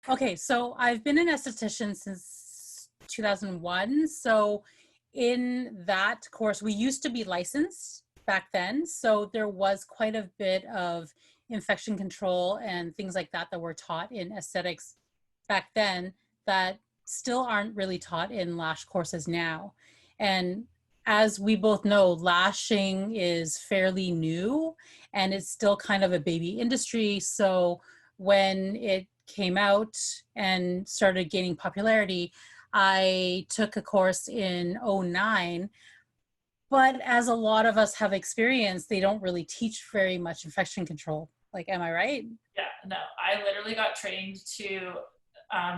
Okay, so I've been an esthetician since 2001. So in that course, we used to be licensed back then. So there was quite a bit of infection control and things like that that were taught in aesthetics back then that still aren't really taught in lash courses now. And as we both know, lashing is fairly new and it's still kind of a baby industry. So when it came out and started gaining popularity, I took a course in '09. But as a lot of us have experienced, they don't really teach very much infection control. Like, am I right? Yeah, no, I literally got trained to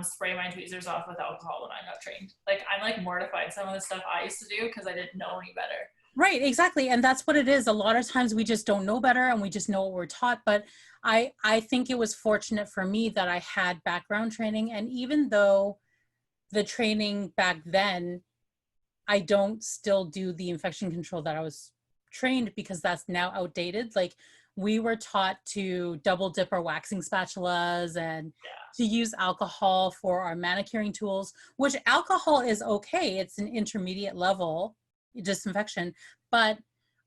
spray my tweezers off with alcohol when I got trained. Like, I'm like mortified some of the stuff I used to do because I didn't know any better. Right, exactly. And that's what it is. A lot of times we just don't know better and we just know what we're taught. But I think it was fortunate for me that I had background training. And even though the training back then, I don't still do the infection control that I was trained because that's now outdated. Like we were taught to double dip our waxing spatulas and Yeah. to use alcohol for our manicuring tools, which alcohol is okay. It's an intermediate level disinfection. But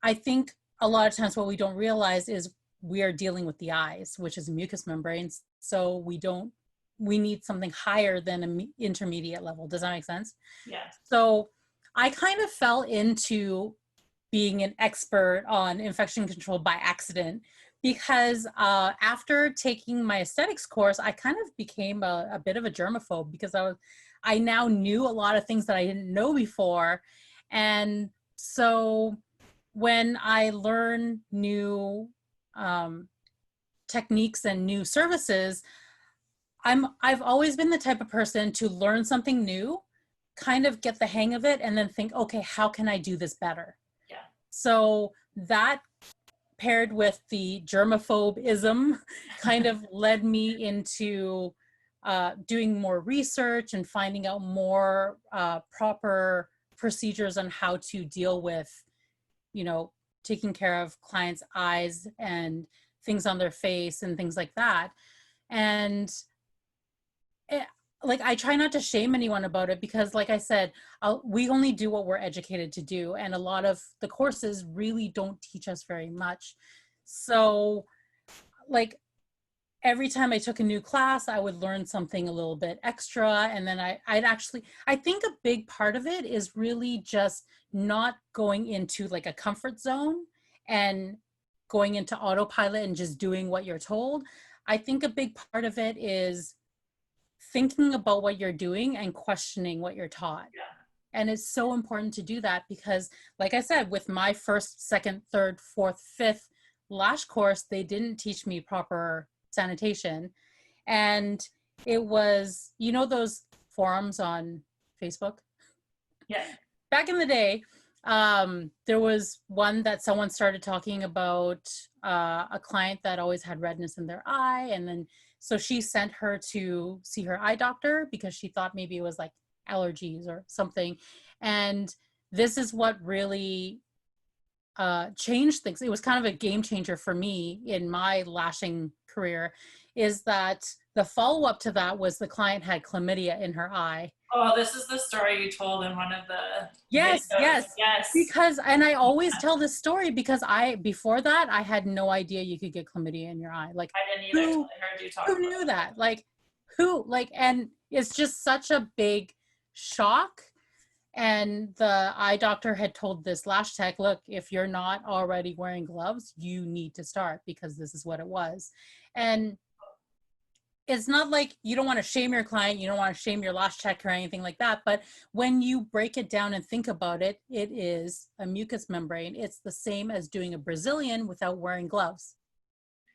I think a lot of times what we don't realize is we are dealing with the eyes, which is mucous membranes. So we need something higher than an intermediate level. Does that make sense? Yeah. So I kind of fell into being an expert on infection control by accident because after taking my aesthetics course, I kind of became a bit of a germaphobe because I now knew a lot of things that I didn't know before. And so when I learn new um, techniques and new services, I've always been the type of person to learn something new, kind of get the hang of it, and then think, okay, how can I do this better? Yeah. So that paired with the germaphobism kind of led me into doing more research and finding out more proper procedures on how to deal with, you know, taking care of clients' eyes and things on their face and things like that. And it, like I try not to shame anyone about it because like I said, we only do what we're educated to do, and a lot of the courses really don't teach us very much. So like every time I took a new class, I would learn something a little bit extra, and then I think a big part of it is really just not going into like a comfort zone and going into autopilot and just doing what you're told. I think a big part of it is thinking about what you're doing and questioning what you're taught. Yeah. And it's so important to do that because, like I said, with my first, second, third, fourth, fifth lash course, they didn't teach me proper sanitation. And it was, you know, those forums on Facebook? Yeah. Back in the day, there was one that someone started talking about a client that always had redness in their eye. And then, so she sent her to see her eye doctor because she thought maybe it was like allergies or something. And this is what really changed things. It was kind of a game changer for me in my lashing career, is that the follow-up to that was the client had chlamydia in her eye. Oh, this is the story you told in one of the Yes, videos. yes. Yes. Because, and I always tell this story because before that, I had no idea you could get chlamydia in your eye. Like, I didn't either until who, I heard you talk who about knew it. that? Like, who, like, and it's just such a big shock. And the eye doctor had told this lash tech, look, if you're not already wearing gloves, you need to start because this is what it was. And it's not like you don't want to shame your client, you don't want to shame your lash tech or anything like that. But when you break it down and think about it, it is a mucous membrane. It's the same as doing a Brazilian without wearing gloves.